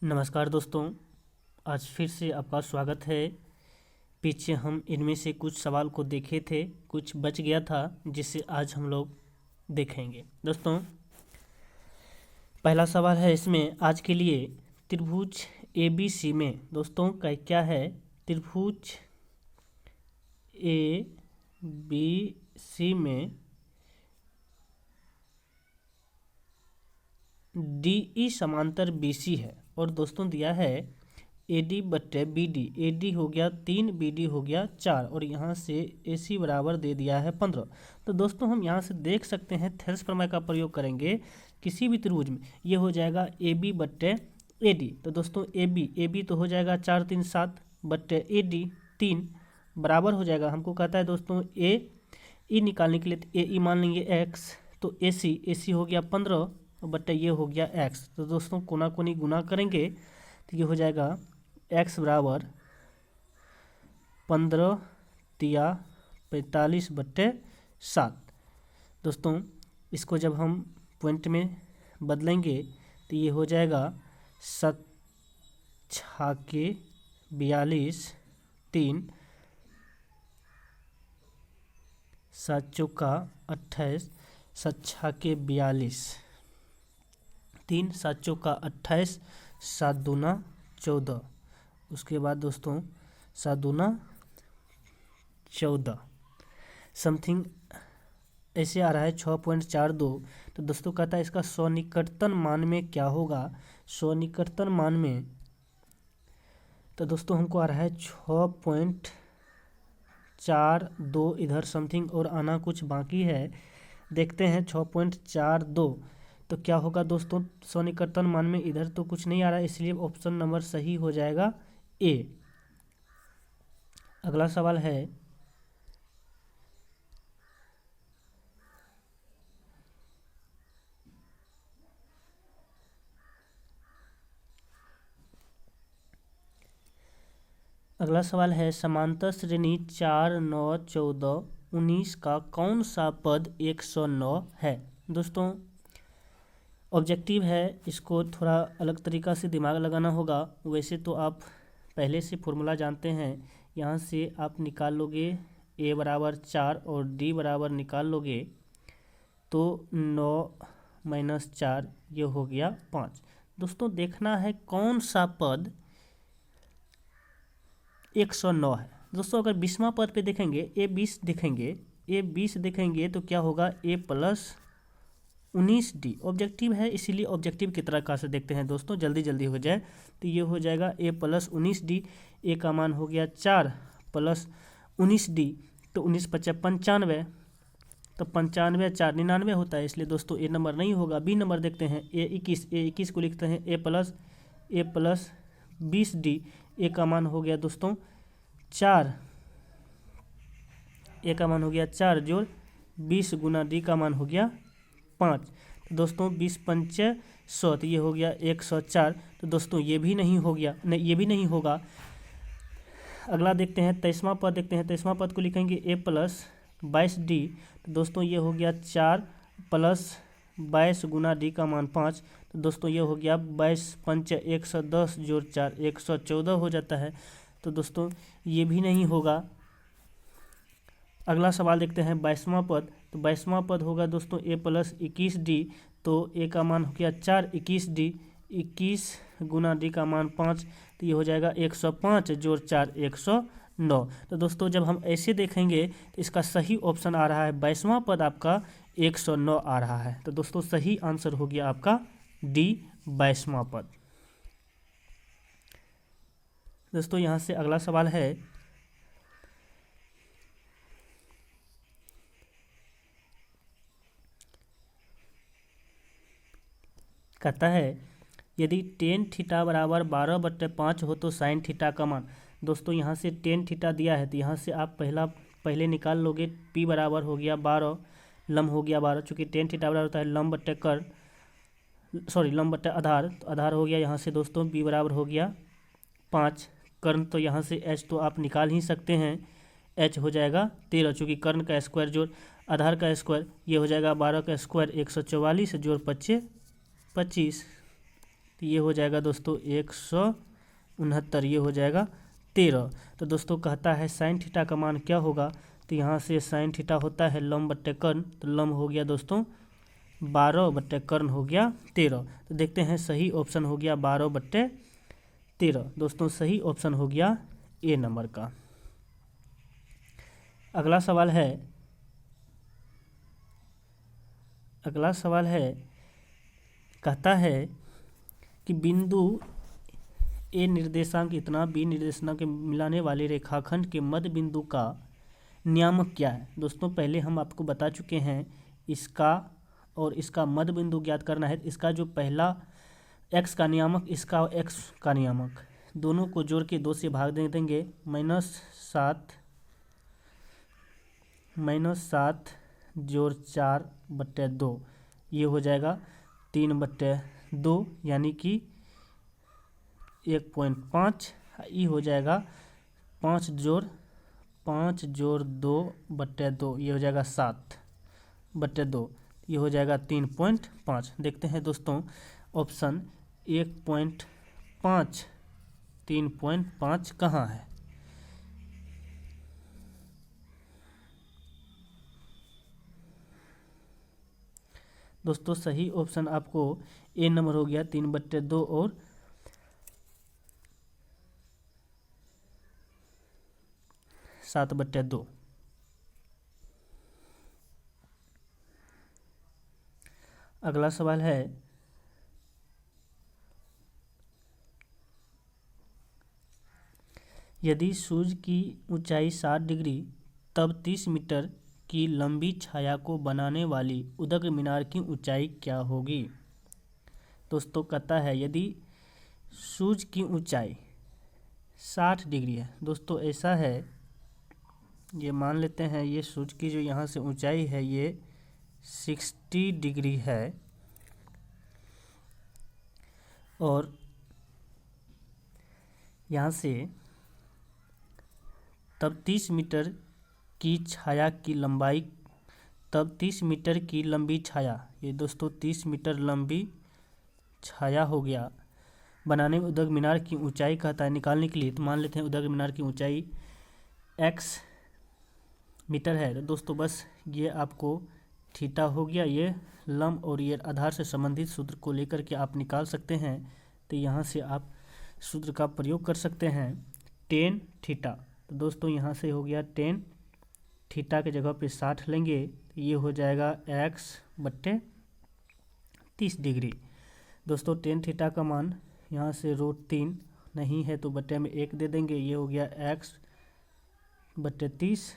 नमस्कार दोस्तों, आज फिर से आपका स्वागत है। पीछे हम इनमें से कुछ सवाल को देखे थे, कुछ बच गया था जिसे आज हम लोग देखेंगे। दोस्तों, पहला सवाल है इसमें आज के लिए, त्रिभुज ABC में दोस्तों का क्या है, त्रिभुज ABC में DE समांतर BC है और दोस्तों दिया है AD बट्टे BD। AD हो गया 3, BD हो गया 4 और यहाँ से AC बराबर दे दिया है 15। तो दोस्तों हम यहाँ से देख सकते हैं, थेल्स प्रमेय का प्रयोग करेंगे किसी भी त्रिभुज में, ये हो जाएगा AB बट्टे AD। तो दोस्तों AB तो हो जाएगा 4 3 7 बट्टे AD 3 बराबर हो जाएगा, हमको कहता है दोस्तों AE निकालने के लिए तो AE मान लेंगे x, तो AC हो गया 15 बट्टे ये हो गया x। तो दोस्तों कोना कोनी गुना करेंगे तो ये हो जाएगा x बराबर 15 तिया 45 बट्टे 7। दोस्तों इसको जब हम पॉइंट में बदलेंगे तो ये हो जाएगा 7 छाके 42 3 7 चौका 28 7 छाके 42 3 7 चौका 28 7 दूना 14। उसके बाद दोस्तों 7 दूना 14 समथिंग ऐसे आ रहा है 6.42। तो दोस्तों कहता है इसका सन्निकटन मान में क्या होगा, सन्निकटन मान में तो दोस्तों हमको आ रहा है 6.42 इधर समथिंग और आना कुछ बाकी है, देखते हैं 6.42 तो क्या होगा दोस्तों। सन्निकटन मान में इधर तो कुछ नहीं आ रहा है, इसलिए ऑप्शन नंबर सही हो जाएगा A। अगला सवाल है समांतर श्रेणी 4 9 14 19 का कौन सा पद 109 है। दोस्तों ऑब्जेक्टिव है, इसको थोड़ा अलग तरीक़ा से दिमाग लगाना होगा। वैसे तो आप पहले से फॉर्मूला जानते हैं, यहाँ से आप निकाल लोगे A बराबर 4 और D बराबर निकाल लोगे तो 9 - 4 ये हो गया 5। दोस्तों देखना है कौन सा पद 109 है। दोस्तों अगर 20वां पद पे देखेंगे A20 देखेंगे तो क्या होगा A + 19D। ऑब्जेक्टिव है इसीलिए ऑब्जेक्टिव की तरह से देखते हैं दोस्तों, जल्दी हो जाए। तो ये हो जाएगा A + 19D, A का मान हो गया 4 + 19D तो 19 × 5 = 95, तो 95 4 99 होता है, इसलिए दोस्तों A नंबर नहीं होगा। B नंबर देखते हैं A21 को लिखते हैं A + 20D। A का मान हो गया दोस्तों 4, A का मान हो गया 4 जोड़ 20 गुना D का मान हो गया 5। तो दोस्तों 20 × 5 = 100 तो ये हो गया 104। तो दोस्तों ये भी नहीं हो गया, नहीं ये भी नहीं होगा। अगला देखते हैं 23वां पद देखते हैं। 23वां पद को लिखेंगे A + 22D। तो दोस्तों ये हो गया 4 + 22 गुना D का मान 5। तो दोस्तों ये हो गया 22 × 5 = 110 जोड़ 4 114 हो जाता है। तो दोस्तों ये भी नहीं होगा। अगला सवाल देखते हैं 22वां पद। तो 22वां पद होगा दोस्तों A + 21D। तो A का मान हो गया 4 21D 21 गुना D का मान 5, तो ये हो जाएगा 105 जोड़ 4 109। तो दोस्तों जब हम ऐसे देखेंगे तो इसका सही ऑप्शन आ रहा है 22वां पद आपका 109 आ रहा है। तो दोस्तों सही आंसर हो गया आपका D 22वां पद। दोस्तों यहाँ से अगला सवाल है कहता है यदि tan थीटा बराबर 12/5 हो तो sin थीटा का मान। दोस्तों यहाँ से tan थीटा दिया है तो यहाँ से आप पहले निकाल लोगे। P बराबर हो गया 12, लंब हो गया 12, चूँकि tan थीटा बराबर होता है लंब बट्टे आधार, तो आधार हो गया यहाँ से दोस्तों B बराबर हो गया 5। कर्ण तो यहाँ से H तो आप निकाल ही सकते हैं, H हो जाएगा 13, चूँकि कर्ण का स्क्वायर जोड़ आधार का स्क्वायर, ये हो जाएगा 12 का स्क्वायर 144 जोड़ 25 25। तो ये हो जाएगा दोस्तों 169, ये हो जाएगा 13। तो दोस्तों कहता है साइन थीटा का मान क्या होगा, तो यहाँ से साइन थीटा होता है लंब बट्टे कर्ण, तो लंब हो गया दोस्तों 12 बट्टे कर्ण हो गया 13। तो देखते हैं सही ऑप्शन हो गया 12/13। दोस्तों सही ऑप्शन हो गया ए नंबर का। अगला सवाल है कहता है कि बिंदु ए निर्देशांक इतना बी निर्देशांक के मिलाने वाले रेखाखंड के मध्य बिंदु का नियामक क्या है। दोस्तों पहले हम आपको बता चुके हैं इसका और इसका मध्य बिंदु ज्ञात करना है। इसका जो पहला x का नियामक, इसका x का नियामक, दोनों को जोड़ के 2 से भाग दे देंगे। -7 जोड़ 4/2, ये हो जाएगा 3/2, यानी कि 1.5। ये हो जाएगा 5 जोड़ 2/2, ये हो जाएगा 7/2, ये हो जाएगा 3.5। देखते हैं दोस्तों ऑप्शन 1.5 3.5 कहाँ है। दोस्तों सही ऑप्शन आपको ए नंबर हो गया 3/2 और 7/2। अगला सवाल है यदि सूर्य की ऊंचाई 60 डिग्री तब 30 मीटर की लंबी छाया को बनाने वाली उदय मीनार की ऊंचाई क्या होगी। दोस्तों कहता है यदि सूर्य की ऊंचाई 60 डिग्री है। दोस्तों ऐसा है, ये मान लेते हैं ये सूर्य की जो यहाँ से ऊंचाई है ये 60 डिग्री है और यहाँ से तब 30 मीटर की छाया की लंबाई, तब 30 मीटर की लंबी छाया, ये दोस्तों 30 मीटर लंबी छाया हो गया बनाने में उदय मीनार की ऊंचाई कहता है निकालने के लिए। तो मान लेते हैं उदय मीनार की ऊंचाई x मीटर है। तो दोस्तों बस ये आपको थीटा हो गया, ये लंब और ये आधार से संबंधित सूत्र को लेकर के आप निकाल सकते हैं। तो यहाँ से आप सूत्र का प्रयोग कर सकते हैं tan थीटा। तो दोस्तों यहाँ से हो गया tan थीटा के जगह पे 60 लेंगे, ये हो जाएगा x/30 डिग्री। दोस्तों tan थीटा का मान यहाँ से √3 नहीं है तो बट्टे में 1 दे देंगे, ये हो गया x/30।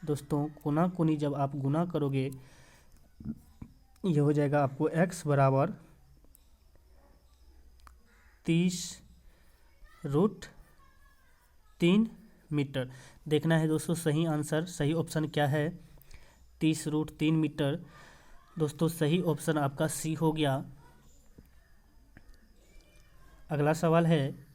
दोस्तों कोना कोनी जब आप गुना करोगे ये हो जाएगा आपको x बराबर 30√3 मीटर। देखना है दोस्तों सही आंसर, सही ऑप्शन क्या है, 30√3 मीटर। दोस्तों सही ऑप्शन आपका सी हो गया। अगला सवाल है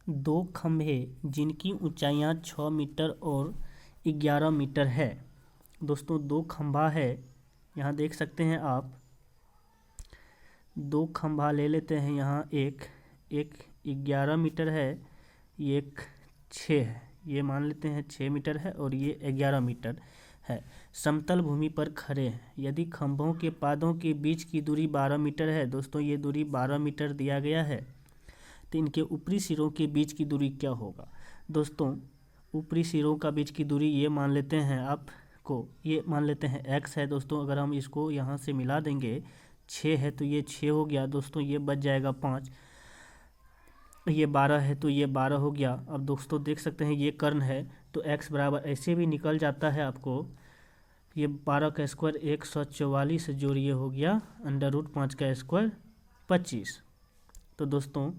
दो खंभे जिनकी ऊंचाइयां 6 मीटर और 11 मीटर है। दोस्तों दो खंभा है, यहाँ देख सकते हैं आप, दो खंभा ले लेते हैं। यहाँ एक 11 मीटर है, ये एक 6 है, ये मान लेते हैं 6 मीटर है और ये 11 मीटर है। समतल भूमि पर खड़े हैं। यदि खंभों के पादों के बीच की दूरी 12 मीटर है। दोस्तों ये दूरी 12 मीटर दिया गया है, तो इनके ऊपरी सिरों के बीच की दूरी क्या होगा। दोस्तों ऊपरी सिरों का बीच की दूरी ये मान लेते हैं आपको, ये मान लेते हैं x है। दोस्तों अगर हम इसको यहाँ से मिला देंगे 6 है तो ये 6 हो गया। दोस्तों ये बच जाएगा 5, ये 12 है तो ये 12 हो गया। अब दोस्तों देख सकते हैं ये कर्ण है तो x बराबर ऐसे भी निकल जाता है आपको, ये 12 का स्क्वायर 144 जोड़िए हो गया √5 का स्क्वायर 25। तो दोस्तों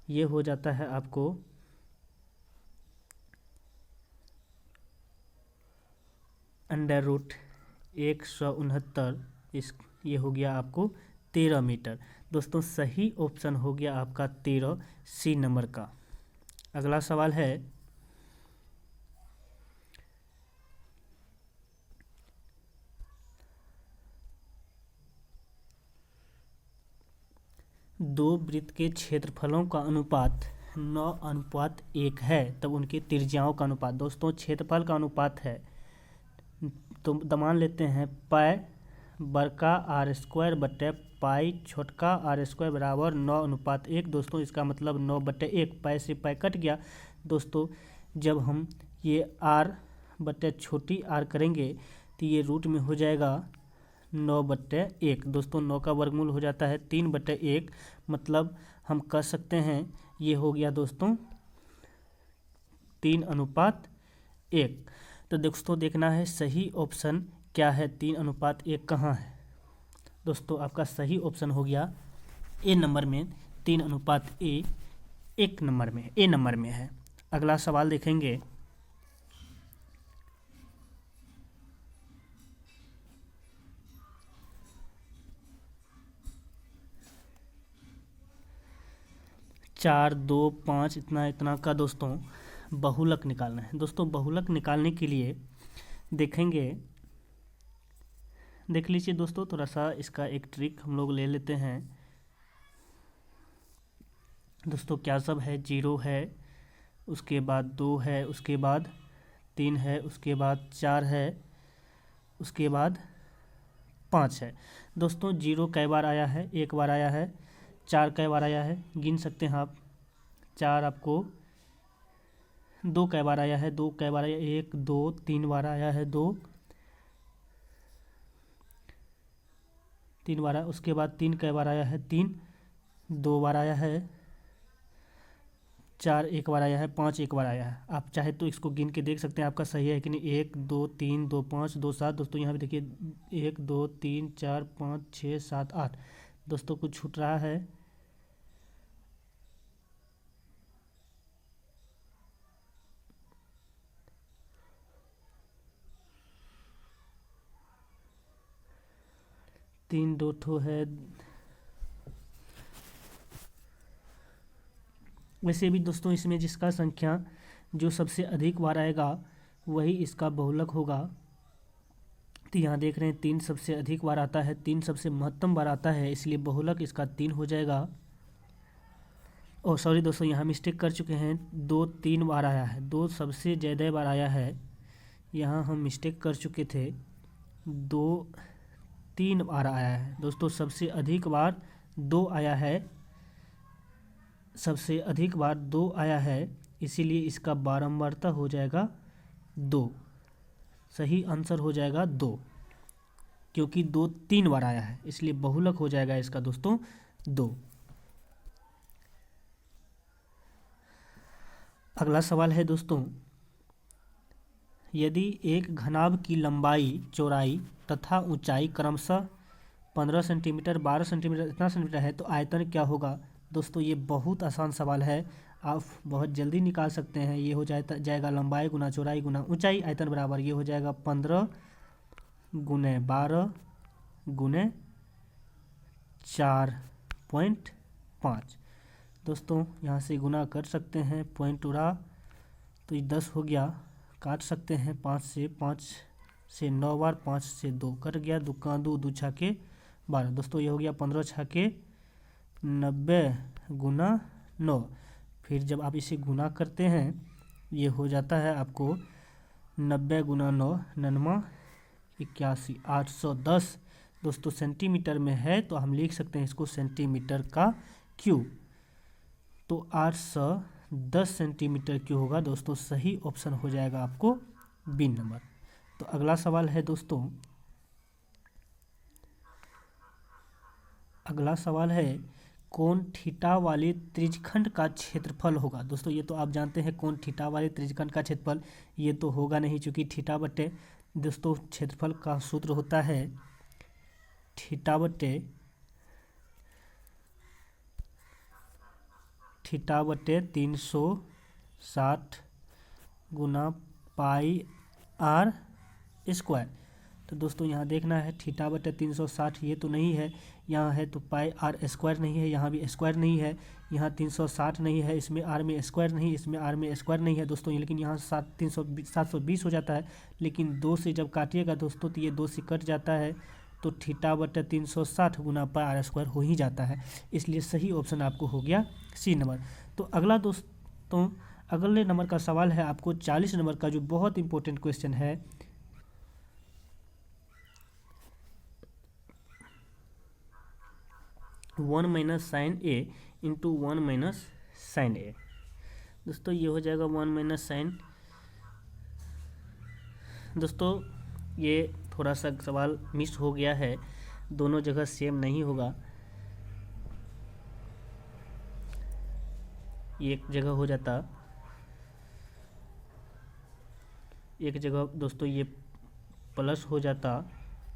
ये हो जाता है आपको √169, ये हो गया आपको 13 मीटर। दोस्तों सही ऑप्शन हो गया आपका 13 सी नंबर का। अगला सवाल है दो वृत्त के क्षेत्रफलों का अनुपात 9:1 है, तब उनकी त्रिज्याओं का अनुपात। दोस्तों क्षेत्रफल का अनुपात है तो मान लेते हैं पाई बड़का r² बटे पाई छोटका r² बराबर 9:1। दोस्तों इसका मतलब 9/1, पाई से पाई कट गया। दोस्तों जब हम ये r बटे छोटी r करेंगे तो ये रूट में हो जाएगा 9/1। दोस्तों 9 का वर्गमूल हो जाता है 3/1, मतलब हम कह सकते हैं ये हो गया दोस्तों 3:1। तो दोस्तों देखना है सही ऑप्शन क्या है, 3:1 कहाँ है। दोस्तों आपका सही ऑप्शन हो गया ए नंबर में, 3:1 एक नंबर में, ए नंबर में है। अगला सवाल देखेंगे। चार, 2, 5 इतना इतना का दोस्तों बहुलक निकालना है। दोस्तों बहुलक निकालने के लिए देखेंगे, देख लीजिए दोस्तों, थोड़ा सा इसका एक ट्रिक हम लोग ले लेते हैं। दोस्तों क्या सब है, 0 है, उसके बाद 2 है, उसके बाद 3 है, उसके बाद 4 है, उसके बाद 5 है। दोस्तों 0 कई बार आया है, एक बार आया है। 4 कई बार आया है, गिन सकते हैं आप। 4 आपको 2 कई बार आया है, 2 कई बार आया, 1 2 3 बार आया है, 2 3 बार आया। उसके बाद 3 कई बार आया है, 3 2 बार आया है, 4 एक बार आया है, 5 एक बार आया है। आप चाहे तो इसको गिन के देख सकते हैं आपका सही है कि नहीं। 1 2 3 2 5 2 7। दोस्तों यहाँ पे देखिए 1 2 3 4 5 6 7 8। दोस्तों कुछ छूट रहा है, तीन 2 ठो है। वैसे भी दोस्तों इसमें जिसका संख्या जो सबसे अधिक बार आएगा वही इसका बहुलक होगा। तो यहाँ देख रहे हैं 3 सबसे अधिक बार आता है, 3 सबसे महत्तम बार आता है, इसलिए बहुलक इसका 3 हो जाएगा। ओह सॉरी दोस्तों, यहाँ मिस्टेक कर चुके हैं, 2 3 बार आया है, 2 सबसे ज़्यादा बार आया है, यहाँ हम मिस्टेक कर चुके थे। 2 3 बार आया है। दोस्तों सबसे अधिक बार 2 आया है, सबसे अधिक बार 2 आया है, इसीलिए इसका बारंबारता हो जाएगा 2। सही आंसर हो जाएगा 2, क्योंकि 2 3 बार आया है, इसलिए बहुलक हो जाएगा इसका दोस्तों 2। अगला सवाल है दोस्तों, यदि एक घनाभ की लंबाई, चौड़ाई तथा ऊंचाई क्रमशः 15 सेंटीमीटर, 12 सेंटीमीटर, इतना सेंटीमीटर है तो आयतन क्या होगा। दोस्तों ये बहुत आसान सवाल है, आप बहुत जल्दी निकाल सकते हैं। ये हो जाएगा लंबाई गुना चौड़ाई गुना ऊंचाई, आयतन बराबर ये हो जाएगा 15 गुने 12 गुने 4.5। दोस्तों यहाँ से गुना कर सकते हैं, पॉइंट उड़ा तो ये 10 हो गया, काट सकते हैं 5 से 9 बार, 5 से 2 कट गया, 2 का 2, 2 छके 12। दोस्तों ये हो गया 15 छके 90 गुना 9। फिर जब आप इसे गुना करते हैं ये हो जाता है आपको 90 गुना 9 99 81 810। दोस्तों सेंटीमीटर में है तो हम लिख सकते हैं इसको सेंटीमीटर का क्यूब, तो 810 सेंटीमीटर क्यूब होगा। दोस्तों सही ऑप्शन हो जाएगा आपको बी नंबर। तो अगला सवाल है दोस्तों, अगला सवाल है कोण थीटा वाले त्रिज्यखंड का क्षेत्रफल होगा। दोस्तों ये तो आप जानते हैं कोण थीटा वाले त्रिज्यखंड का क्षेत्रफल, ये तो होगा नहीं चूंकि थीटा बटे, दोस्तों क्षेत्रफल का सूत्र होता है थीटा बटे 360 गुना पाई आर स्क्वायर। तो दोस्तों यहाँ देखना है थीटा बटे 360 ये तो नहीं है, यहाँ है तो पाई आर स्क्वायर नहीं है, यहाँ भी स्क्वायर नहीं है, यहाँ 360 नहीं है, इसमें आर में स्क्वायर नहीं, इसमें आर में स्क्वायर नहीं है दोस्तों। लेकिन यहाँ 720 हो जाता है, लेकिन 2 से जब काटिएगा दोस्तों तो ये 2 से कट जाता है, तो थीटा बटे 360 गुना पाई आर स्क्वायर हो ही जाता है, इसलिए सही ऑप्शन आपको हो गया सी नंबर। तो अगला दोस्तों अगले नंबर का सवाल है आपको 40 नंबर का, जो बहुत इंपॉर्टेंट क्वेश्चन है। वन माइनस साइन ए इंटू वन माइनस साइन ए। दोस्तों ये हो जाएगा वन माइनस साइन। दोस्तों ये थोड़ा सा सवाल मिस हो गया है, दोनों जगह सेम नहीं होगा, एक जगह हो जाता, एक जगह दोस्तों ये प्लस हो जाता,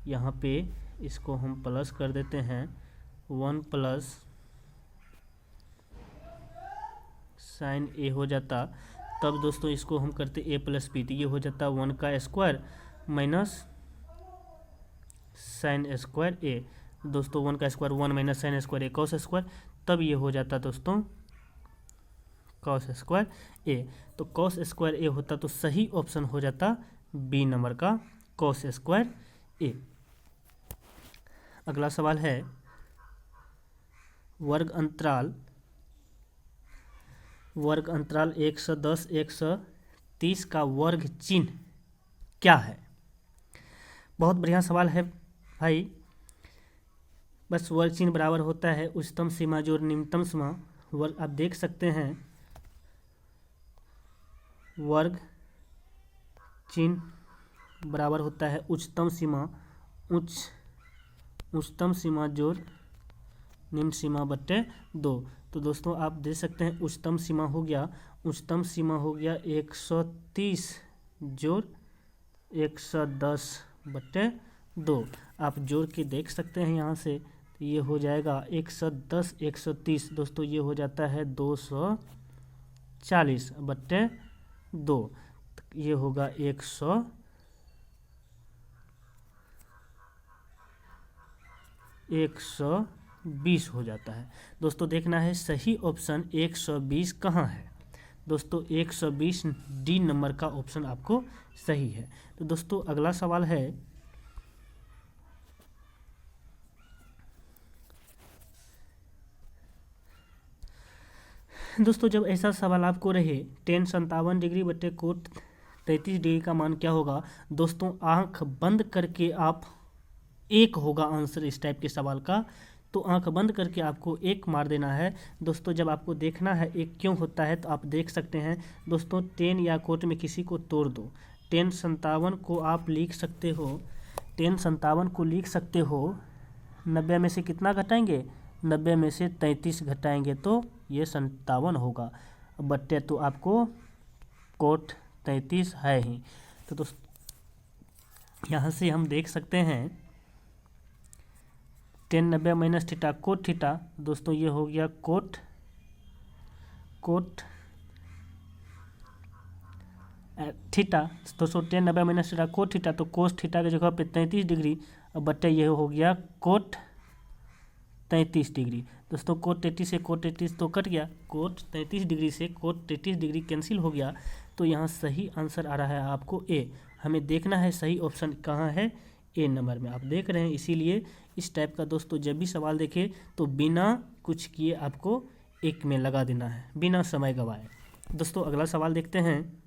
यहाँ पे इसको हम प्लस कर देते हैं, वन प्लस साइन ए हो जाता। तब दोस्तों इसको हम करते ए प्लस बी, तो ये हो जाता वन का square minus sine square A. दोस्तों वन का square one minus sine square A cos square, तब ये हो जाता दोस्तों कॉस स्क्वायर ए। तो कॉस स्क्वायर ए होता तो सही ऑप्शन हो जाता बी नंबर का कॉस स्क्वायर ए। अगला सवाल है वर्ग अंतराल 110 130 का वर्ग चिन्ह क्या है। बहुत बढ़िया सवाल है भाई। बस वर्ग चिन्ह बराबर होता है उच्चतम सीमा जोड़ निम्नतम सीमा। वर्ग आप देख सकते हैं, वर्ग चिन्ह बराबर होता है उच्चतम सीमा जोड़ निम्न सीमा बट्टे 2। तो दोस्तों आप देख सकते हैं उच्चतम सीमा हो गया 130 जोड़ 110 बट्टे 2। आप जोड़ के देख सकते हैं यहाँ से, ये हो जाएगा 110 130। दोस्तों ये हो जाता है 240 बट्टे 2, ये होगा 120 हो जाता है। दोस्तों देखना है सही ऑप्शन 120 कहाँ है। दोस्तों 120 डी नंबर का ऑप्शन आपको सही है। तो दोस्तों अगला सवाल है दोस्तों जब ऐसा सवाल आपको रहे tan 57 डिग्री बटे कोट 33 डिग्री का मान क्या होगा। दोस्तों आंख बंद करके आप एक होगा आंसर इस टाइप के सवाल का, तो आंख बंद करके आपको एक मार देना है। दोस्तों जब आपको देखना है एक क्यों होता है, तो आप देख सकते हैं दोस्तों tan या कोट में किसी को तोड़ दो। tan 57 को आप लिख सकते हो, tan 57 को लिख सकते हो 90 में से कितना घटाएंगे, 90 में से 33 घटाएंगे तो ये 57 होगा। बट्टे तो आपको कोट 33 है ही। तो दोस्तों यहाँ से हम देख सकते हैं tan 90 minus theta cot theta. दोस्तों ये हो गया कोट थीटा। दोस्तों tan 90 minus theta cot theta, तो कोस थीटा की जगह पे 33 डिग्री, और बट्टे ये हो गया कोट 33 डिग्री। दोस्तों कोट 33 से कोट 33 तो कट गया, कोट 33 डिग्री से कोट 33 डिग्री कैंसिल हो गया। तो यहाँ सही आंसर आ रहा है आपको ए। हमें देखना है सही ऑप्शन कहाँ है, ए नंबर में। आप देख रहे हैं, इसीलिए इस टाइप का दोस्तों जब भी सवाल देखे तो बिना कुछ किए आपको एक में लगा देना है, बिना समय गवाए। दोस्तों अगला सवाल देखते हैं।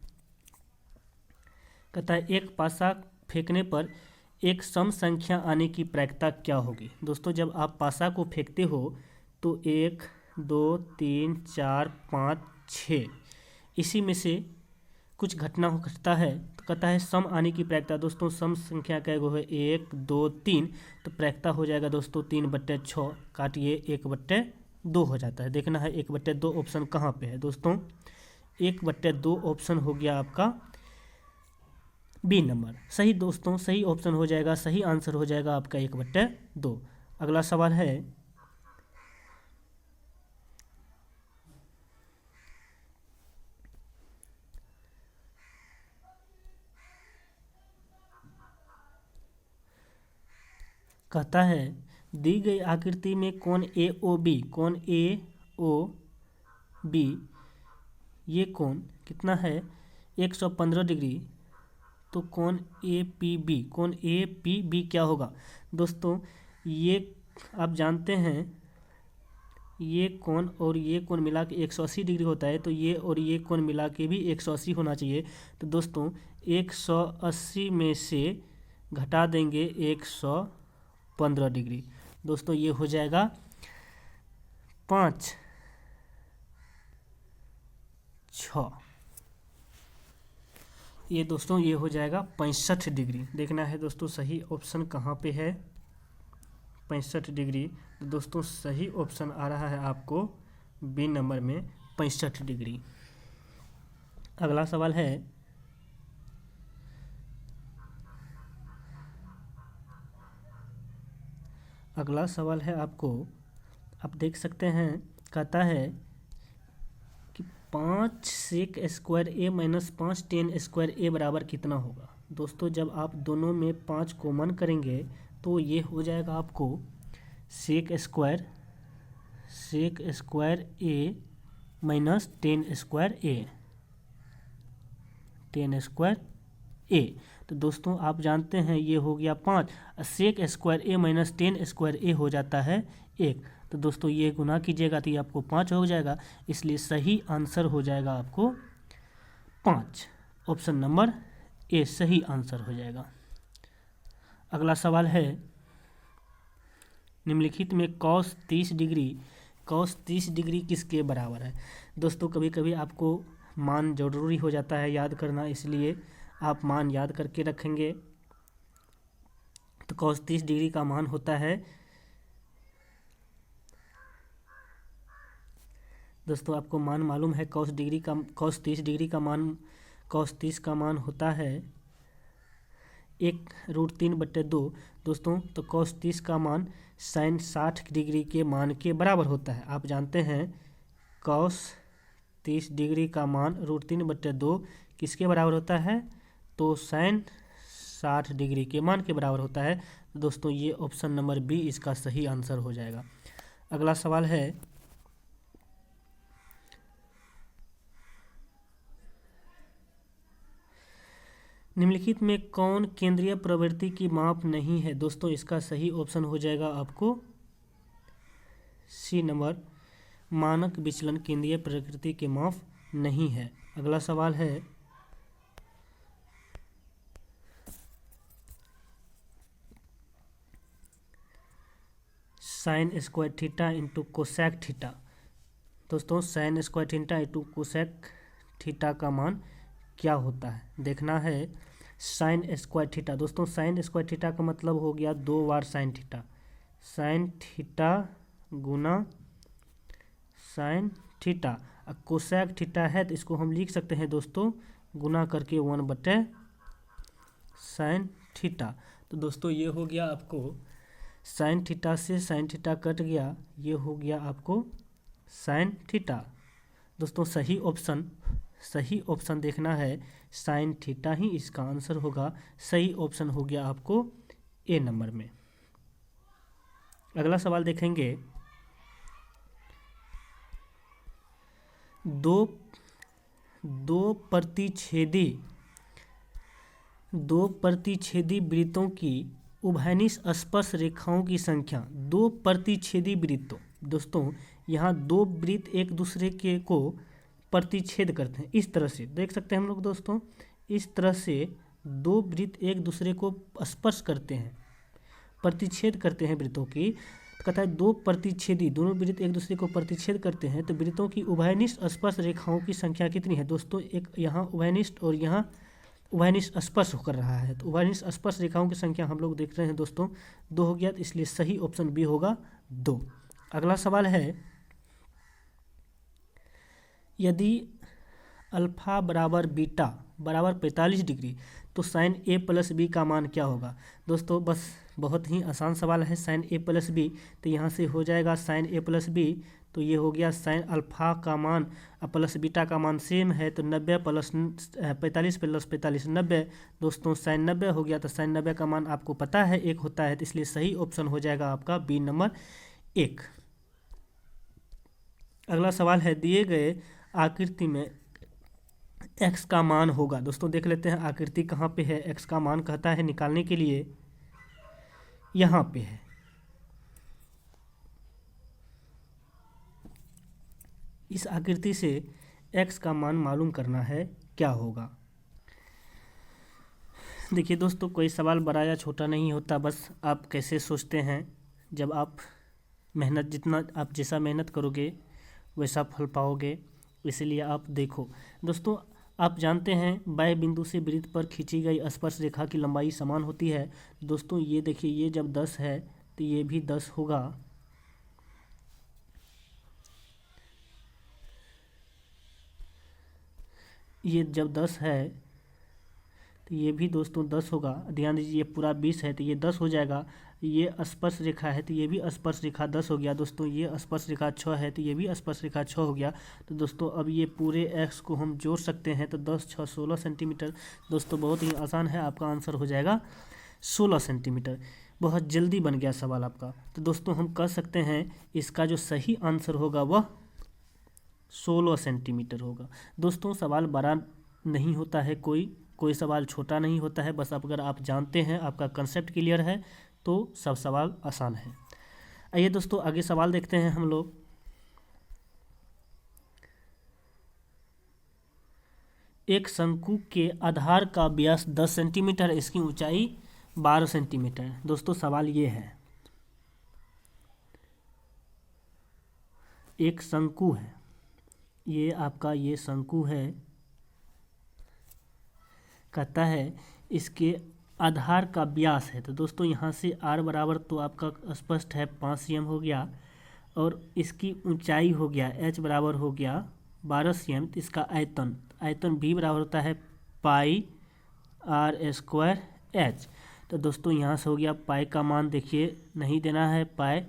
कहता है एक पासा फेंकने पर एक सम संख्या आने की प्रायिकता क्या होगी। दोस्तों जब आप पासा को फेंकते हो तो 1 2 3 4 5 6 इसी में से कुछ घटना घटता है, तो कहता है सम आने की प्रायिकता। दोस्तों सम संख्या क्या है, 1 2 3, तो प्रायिकता हो जाएगा दोस्तों 3/6, काटिए 1/2 हो जाता है। देखना है 1/2 ऑप्शन कहाँ पे है। दोस्तों 1/2 ऑप्शन हो गया आपका बी नंबर सही। दोस्तों सही ऑप्शन हो जाएगा, सही आंसर हो जाएगा आपका 1/2। अगला सवाल है कहता है दी गई आकृति में कोण ए ओ बी ये कोण कितना है 115 डिग्री तो कोण ए पी बी, कोण ए पी बी क्या होगा दोस्तों? ये आप जानते हैं ये कोण और ये कोण मिला के 180 डिग्री होता है, तो ये और ये कोण मिला के भी 180 होना चाहिए। तो दोस्तों 180 में से घटा देंगे 115 डिग्री, दोस्तों ये हो जाएगा 5 6, ये दोस्तों ये हो जाएगा 65 डिग्री। देखना है दोस्तों सही ऑप्शन कहाँ पे है, 65 डिग्री। तो दोस्तों सही ऑप्शन आ रहा है आपको बी नंबर में 65 डिग्री। अगला सवाल है आपको, आप देख सकते हैं, कहता है कि 5 सेक स्क्वायर ए माइनस 5 टेन स्क्वायर ए बराबर कितना होगा। दोस्तों जब आप दोनों में 5 कॉमन करेंगे तो ये हो जाएगा आपको सेक स्क्वायर ए माइनस 10 स्क्वायर ए। तो दोस्तों आप जानते हैं ये हो गया 5, सेक स्क्वायर ए माइनस 10 स्क्वायर ए हो जाता है 1। तो दोस्तों ये गुना कीजिएगा तो ये आपको 5 हो जाएगा, इसलिए सही आंसर हो जाएगा आपको 5। ऑप्शन नंबर ए सही आंसर हो जाएगा। अगला सवाल है, निम्नलिखित में cos 30 डिग्री किसके बराबर है। दोस्तों कभी कभी आपको मान जरूरी हो जाता है याद करना, इसलिए आप मान याद करके रखेंगे। तो cos 30 डिग्री का मान होता है, दोस्तों आपको मान मालूम है, cos 30 का मान होता है 1√3/2 दोस्तों। तो cos 30 का मान sin 60 डिग्री के मान के बराबर होता है। आप जानते हैं cos 30 डिग्री का मान √3/2 किसके बराबर होता है, तो sin 60 डिग्री के मान के बराबर होता है। दोस्तों ये ऑप्शन नंबर बी इसका सही आंसर हो जाएगा। अगला सवाल है, निम्नलिखित में कौन केंद्रीय प्रवृत्ति की माप नहीं है। दोस्तों इसका सही ऑप्शन हो जाएगा आपको सी नंबर, मानक विचलन केंद्रीय प्रवृत्ति के माप नहीं है। अगला सवाल है, sine square theta into cosec theta. दोस्तों sine square theta into cosec theta का मान क्या होता है, देखना है। साइन स्क्वायर थीटा, दोस्तों साइन स्क्वायर थीटा का मतलब हो गया 2 बार साइन थीटा गुना साइन थीटा। कोसेक थीटा है तो इसको हम लिख सकते हैं दोस्तों गुना करके 1/साइन थीटा। तो दोस्तों ये हो गया आपको साइन थीटा से साइन थीटा कट गया, ये हो गया आपको साइन थीटा। दोस्तों सही ऑप्शन देखना है, साइन थीटा ही इसका आंसर होगा। सही ऑप्शन हो गया आपको ए नंबर में। अगला सवाल देखेंगे, दो प्रतिच्छेदी वृत्तों की उभयनिष्ठ स्पर्श रेखाओं की संख्या। 2 प्रतिच्छेदी वृत्तों, दोस्तों यहाँ 2 वृत्त एक दूसरे के को प्रतिच्छेद करते हैं, इस तरह से देख सकते हैं हम लोग दोस्तों, इस तरह से 2 वृत्त एक दूसरे को स्पर्श करते हैं, प्रतिच्छेद करते हैं वृत्तों की। तो कहता है 2 प्रतिच्छेदी, दोनों वृत्त एक दूसरे को प्रतिच्छेद करते हैं, तो वृत्तों की उभयनिष्ठ स्पर्श रेखाओं की संख्या कितनी है। दोस्तों एक यहाँ उभयनिष्ठ और यहाँ उभयनिष्ठ स्पर्श कर रहा है, तो उभयनिष्ठ स्पर्श रेखाओं की संख्या हम लोग देख रहे हैं दोस्तों 2 हो गया, तो इसलिए सही ऑप्शन बी होगा 2। अगला सवाल है, यदि अल्फा बराबर बीटा बराबर 45 डिग्री तो साइन ए प्लस बी का मान क्या होगा। दोस्तों बस बहुत ही आसान सवाल है, साइन ए प्लस बी, तो यहाँ से हो जाएगा साइन ए प्लस बी, तो ये हो गया साइन अल्फा का मान प्लस बीटा का मान सेम है, तो 90 प्लस 45 प्लस 45 90। दोस्तों साइन 90 हो गया, तो साइन 90 का मान आपको पता है 1 होता है, तो इसलिए सही ऑप्शन हो जाएगा आपका बी नंबर 1। अगला सवाल है, दिए गए आकृति में एक्स का मान होगा। दोस्तों देख लेते हैं आकृति कहाँ पे है। एक्स का मान कहता है निकालने के लिए यहाँ पे है। इस आकृति से एक्स का मान मालूम करना है, क्या होगा। देखिए दोस्तों, कोई सवाल बड़ा या छोटा नहीं होता, बस आप कैसे सोचते हैं। जब आप मेहनत, जितना आप जैसा मेहनत करोगे वैसा फल पाओगे। इसलिए आप देखो दोस्तों, आप जानते हैं बाह्य बिंदु से वृत्त पर खींची गई स्पर्श रेखा की लंबाई समान होती है। दोस्तों ये देखिए, ये जब 10 है तो ये भी 10 होगा। ये जब 10 है तो ये भी दोस्तों 10 होगा। ध्यान दीजिए, ये पूरा 20 है तो ये 10 हो जाएगा। ये स्पर्श रेखा है तो ये भी स्पर्श रेखा 10 हो गया। दोस्तों ये स्पर्श रेखा 6 है तो ये भी स्पर्श रेखा 6 हो गया। तो दोस्तों अब ये पूरे एक्स को हम जोड़ सकते हैं, तो 10 6 16 सेंटीमीटर। दोस्तों बहुत ही आसान है, आपका आंसर हो जाएगा 16 सेंटीमीटर। बहुत जल्दी बन गया सवाल आपका। तो दोस्तों हम कह सकते हैं इसका जो सही आंसर होगा वह 16 सेंटीमीटर होगा। दोस्तों सवाल बड़ा नहीं होता है, कोई सवाल छोटा नहीं होता है। बस अगर आप जानते हैं, आपका कंसेप्ट क्लियर है, तो सब सवाल आसान है। आइए दोस्तों आगे सवाल देखते हैं हम लोग। एक शंकु के आधार का व्यास 10 सेंटीमीटर, इसकी ऊंचाई 12 सेंटीमीटर। दोस्तों सवाल ये है, एक शंकु है, ये आपका ये शंकु है, कहता है इसके आधार का व्यास है। तो दोस्तों यहाँ से r बराबर तो आपका स्पष्ट है 5 cm हो गया, और इसकी ऊंचाई हो गया h बराबर हो गया 12 cm। तो इसका आयतन b बराबर होता है पाई r² h। तो दोस्तों यहाँ से हो गया पाई का मान, देखिए नहीं देना है, पाई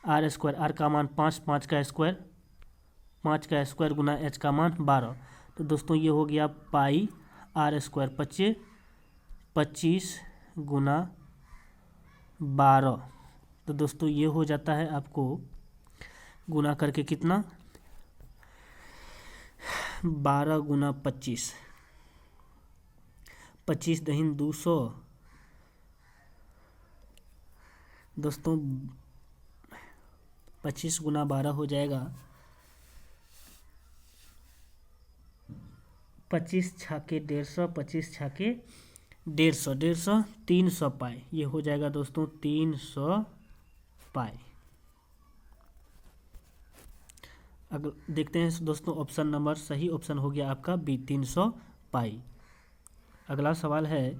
r², r का मान 5, 5 का स्क्वायर गुना h का मान 12। तो दोस्तों ये हो गया पाई r² 25 गुना 12। तो दोस्तों ये हो जाता है आपको गुना करके कितना, 12 गुना 25, 25 दहीन 200। दोस्तों 25 गुना 12 हो जाएगा 25 छाके 150, 25 छाके 150, 300 पाई। ये हो जाएगा दोस्तों 300 पाई। अगर देखते हैं दोस्तों ऑप्शन नंबर, सही ऑप्शन हो गया आपका बी 300 पाई। अगला सवाल है,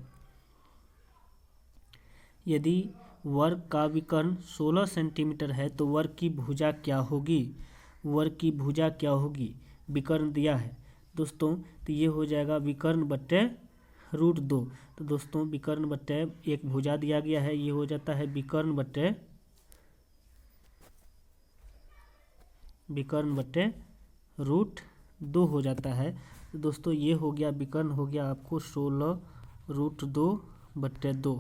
यदि वर्ग का विकर्ण 16 सेंटीमीटर है तो वर्ग की भुजा क्या होगी। वर्ग की भुजा क्या होगी, विकर्ण दिया है दोस्तों, तो ये हो जाएगा विकर्ण बट्टे √2। तो दोस्तों विकर्ण बट्टे एक भुजा दिया गया है, ये हो जाता है विकर्ण बट्टे √2 हो जाता है। तो दोस्तों ये हो गया विकर्ण हो गया आपको 16 √2 बट्टे 2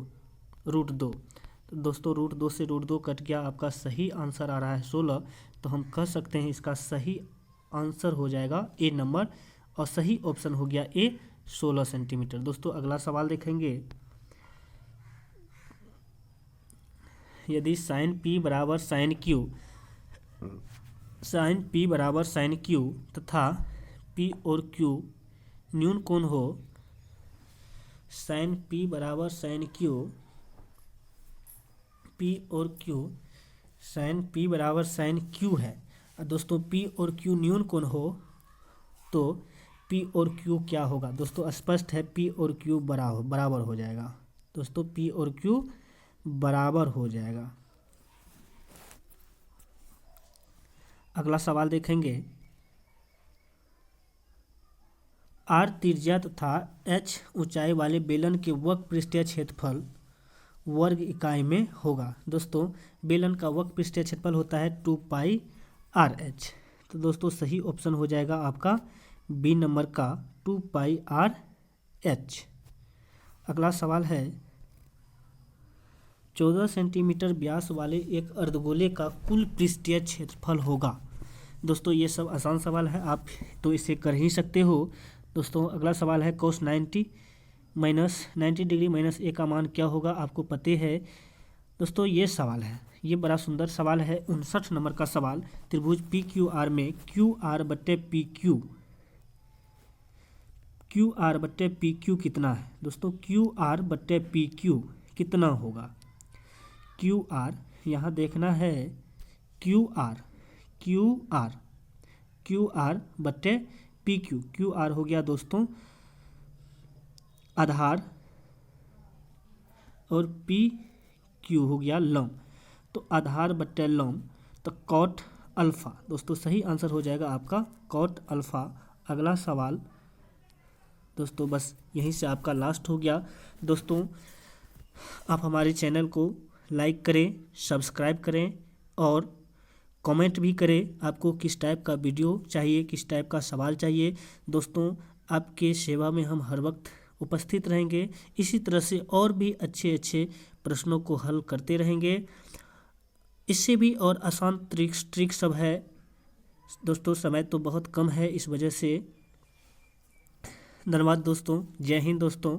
√2। तो दोस्तों √2 से √2 कट गया, आपका सही आंसर आ रहा है 16। तो हम कह सकते हैं इसका सही आंसर हो जाएगा ए नंबर, और सही ऑप्शन हो गया ए 16 सेंटीमीटर। दोस्तों अगला सवाल देखेंगे, यदि साइन P बराबर साइन Q तथा P और Q न्यून कोण हो, साइन P बराबर साइन Q, P और Q, साइन P बराबर साइन Q है, दोस्तों P और Q न्यून कोण हो, तो P और Q क्या होगा। दोस्तों स्पष्ट है P और Q बराबर हो जाएगा। दोस्तों P और Q बराबर हो जाएगा। अगला सवाल देखेंगे, R त्रिज्या तथा H ऊंचाई वाले बेलन के वक्र पृष्ठीय क्षेत्रफल वर्ग इकाई में होगा। दोस्तों बेलन का वक्र पृष्ठीय क्षेत्रफल होता है 2 पाई RH। तो दोस्तों सही ऑप्शन हो जाएगा आपका बी नंबर का 2 पाई RH। अगला सवाल है, 14 सेंटीमीटर व्यास वाले एक अर्धगोले का कुल पृष्ठीय क्षेत्रफल होगा। दोस्तों ये सब आसान सवाल है, आप तो इसे कर ही सकते हो। दोस्तों अगला सवाल है cos 90 माइनस 90 डिग्री माइनस ए का मान क्या होगा, आपको पते है। दोस्तों ये सवाल है, ये बड़ा सुंदर सवाल है। 59 नंबर का सवाल, त्रिभुज पी क्यू आर में क्यू आर बट्टे पी क्यू, क्यू आर बट्टे पी क्यू कितना है। दोस्तों क्यू आर बट्टे पी क्यू कितना होगा। क्यू आर यहाँ देखना है, Q R Q R Q R बट्टे पी क्यू। क्यू आर हो गया दोस्तों आधार और पी क्यू हो गया लंब, तो आधार बट्टे लंब, तो कॉट अल्फा। दोस्तों सही आंसर हो जाएगा आपका कॉट अल्फा। अगला सवाल दोस्तों बस यहीं से आपका लास्ट हो गया। दोस्तों आप हमारे चैनल को लाइक करें, सब्सक्राइब करें और कमेंट भी करें, आपको किस टाइप का वीडियो चाहिए, किस टाइप का सवाल चाहिए। दोस्तों आपके सेवा में हम हर वक्त उपस्थित रहेंगे। इसी तरह से और भी अच्छे अच्छे प्रश्नों को हल करते रहेंगे। इससे भी और आसान ट्रिक सब है। दोस्तों समय तो बहुत कम है, इस वजह से धन्यवाद दोस्तों। जय हिंद दोस्तों।